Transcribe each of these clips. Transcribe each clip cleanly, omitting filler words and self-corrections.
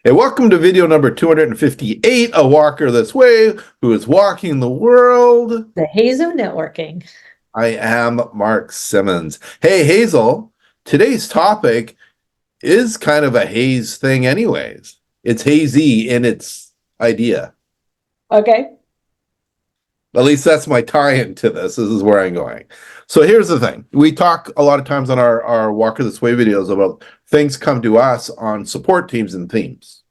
Hey, welcome to video number 258, A Walker This Way, who is walking the world. The Hazo Networking. I am Mark Simmons. Hey, Hazel, today's topic is kind of a haze thing anyways. It's hazy in its idea. Okay. At least that's my tie-in to this. This is where I'm going. So here's the thing. We talk a lot of times on our Walker This Way videos about things come to us on support teams and themes.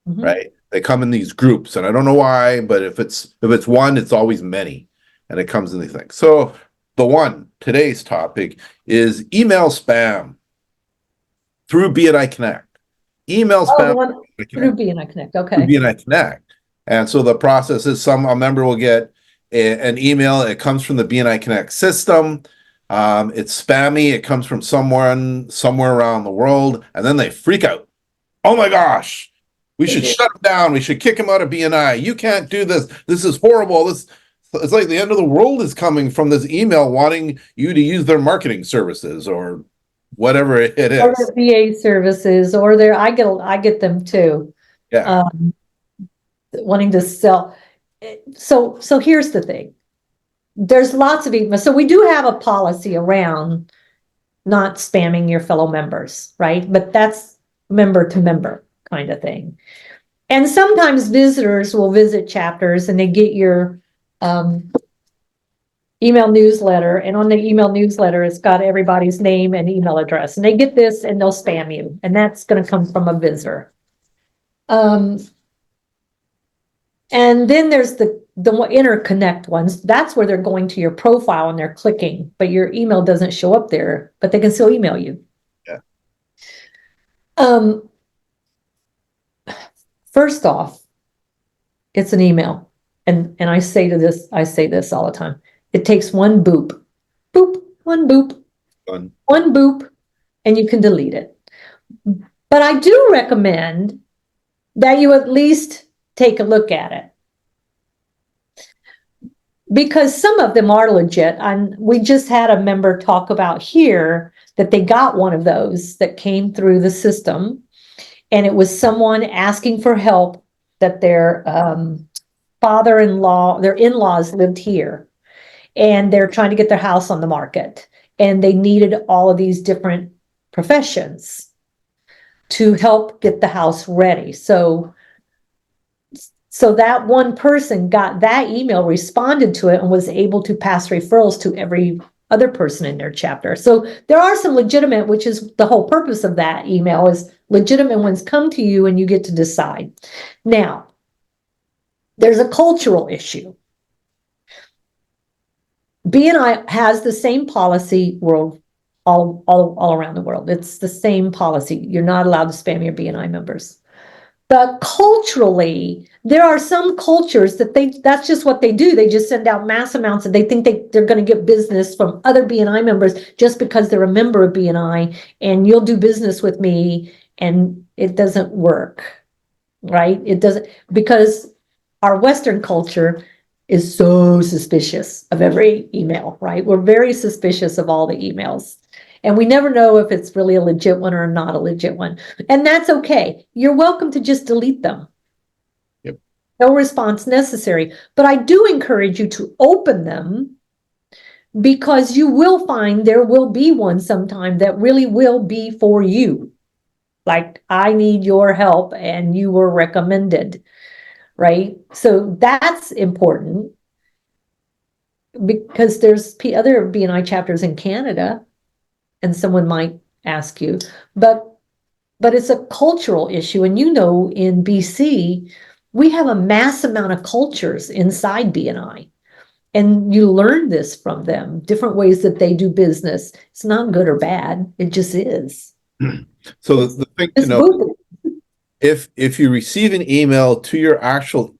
Mhm. Right? They come in these groups, and I don't know why, but if it's one, it's always many, and it comes in these things. So today's topic is email spam through BNI Connect. Email Oh, spam the one through BNI Connect. through Okay. BNI Connect. And so the process is a member will get an email. It comes from the BNI Connect system. It's spammy. It comes from somewhere around the world, and then they freak out. Oh my gosh. We should shut him down. We should kick him out of BNI. You can't do this. This is horrible. It's like the end of the world is coming from this email wanting you to use their marketing services or whatever it Or is. their VA services, or I get them too. Yeah. Wanting to sell. So here's the thing. There's lots of emails. So we do have a policy around not spamming your fellow members, right? But that's member to member kind of thing. And sometimes visitors will visit chapters and they get your email newsletter, and on the email newsletter, it's got everybody's name and email address, and they get this and they'll spam you, and that's going to come from a visitor. And then there's the interconnect ones. That's where they're going to your profile and they're clicking, but your email doesn't show up there, but they can still email you. Yeah. First off, it's an email. And I say this all the time. It takes one boop, one boop, one boop, and you can delete it. But I do recommend that you at least take a look at it, because some of them are legit. And we just had a member talk about here that they got one of those that came through the system, and it was someone asking for help that their father-in-law, their in-laws lived here, and they're trying to get their house on the market, and they needed all of these different professions to help get the house ready. So that one person got that email, responded to it, and was able to pass referrals to every other person in their chapter. So there are some legitimate, which is the whole purpose of that email, is legitimate ones come to you and you get to decide. Now, there's a cultural issue. BNI has the same policy all around the world. It's the same policy. You're not allowed to spam your BNI members. But culturally, there are some cultures that's just what they do. They just send out mass amounts, and they think they're going to get business from other BNI members just because they're a member of BNI, and you'll do business with me, and it doesn't work, right? It doesn't, because our Western culture is so suspicious of every email, right? We're very suspicious of all the emails. And we never know if it's really a legit one or not a legit one. And that's okay. You're welcome to just delete them. Yep. No response necessary. But I do encourage you to open them, because you will find there will be one sometime that really will be for you. Like, I need your help and you were recommended, right? So that's important, because there's other BNI chapters in Canada, and someone might ask you, but it's a cultural issue. And in BC, we have a mass amount of cultures inside BNI, and you learn this from them, different ways that they do business. It's not good or bad, it just is. So the thing to know, if you receive an email to your actual,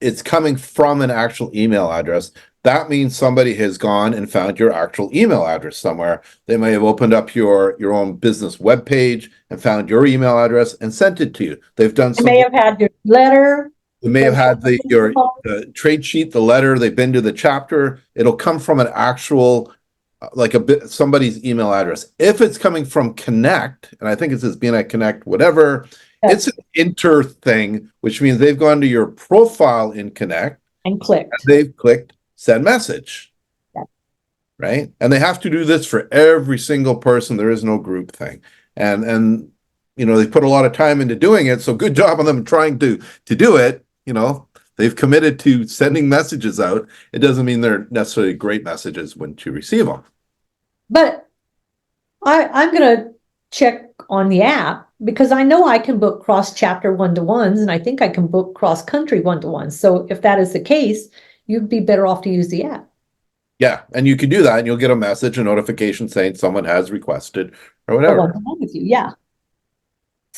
it's coming from an actual email address. That means somebody has gone and found your actual email address somewhere. They may have opened up your own business web page and found your email address and sent it to you. They've done something. They may have had your letter. They may have had your trade sheet, the letter. They've been to the chapter. It'll come from an actual, somebody's email address. If it's coming from Connect, and I think it says BNI Connect, whatever, it's an inter thing, which means they've gone to your profile in Connect And and clicked. they've clicked send message. Yeah. Right? And they have to do this for every single person. There is no group thing. And you know, they put a lot of time into doing it. So good job on them trying to do it. You know, they've committed to sending messages out. It doesn't mean they're necessarily great messages when you receive them. But I'm gonna check on the app because I know I can book cross-chapter one-to-ones, and I think I can book cross-country one-to-ones. So if that is the case, you'd be better off to use the app. Yeah, and you can do that, and you'll get a message, a notification saying someone has requested or For whatever. one-to-one with you, yeah.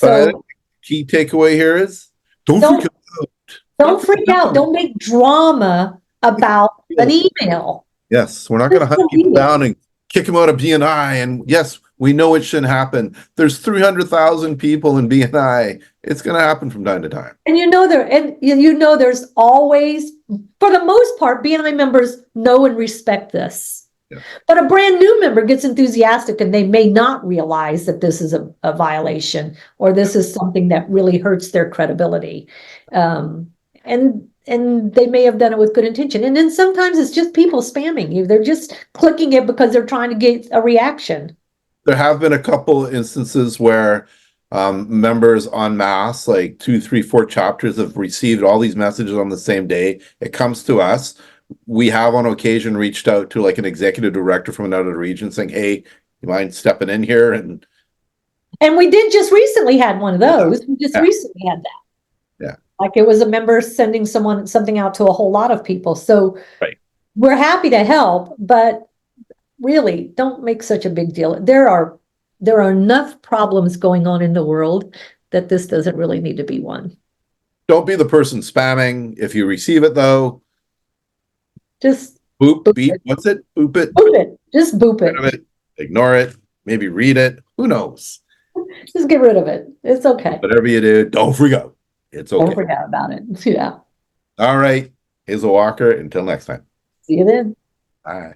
But I So think the key takeaway here is don't Don't- freak out. don't freak out. Don't make drama about an email. Yes, we're not going to hunt people down and kick them out of BNI. And yes, we know it shouldn't happen. There's 300,000 people in BNI. It's going to happen from time to time. And you know there's always, for the most part, BNI members know and respect this. Yeah. But a brand new member gets enthusiastic and they may not realize that this is a violation or this is something that really hurts their credibility. And they may have done it with good intention. And then sometimes it's just people spamming you. They're just clicking it because they're trying to get a reaction. There have been a couple instances where members en masse, like 2, 3, 4 chapters, have received all these messages on the same day. It comes to us. We have on occasion reached out to like an executive director from another region saying, hey, you mind stepping in here? And we did just recently had one of those. We just recently had that. Yeah. Like it was a member sending something out to a whole lot of people. So right. We're happy to help, but really don't make such a big deal. There are enough problems going on in the world that this doesn't really need to be one. Don't be the person spamming. If you receive it though, Just boop, beep, what's it? Boop it. boop it. Just boop Get rid of it. Ignore it. Maybe read it. Who knows? Just get rid of it. It's okay. Whatever you do, don't freak out. It's okay. Don't forget about it. Yeah. All right. Hazel Walker. Until next time. See you then. Bye.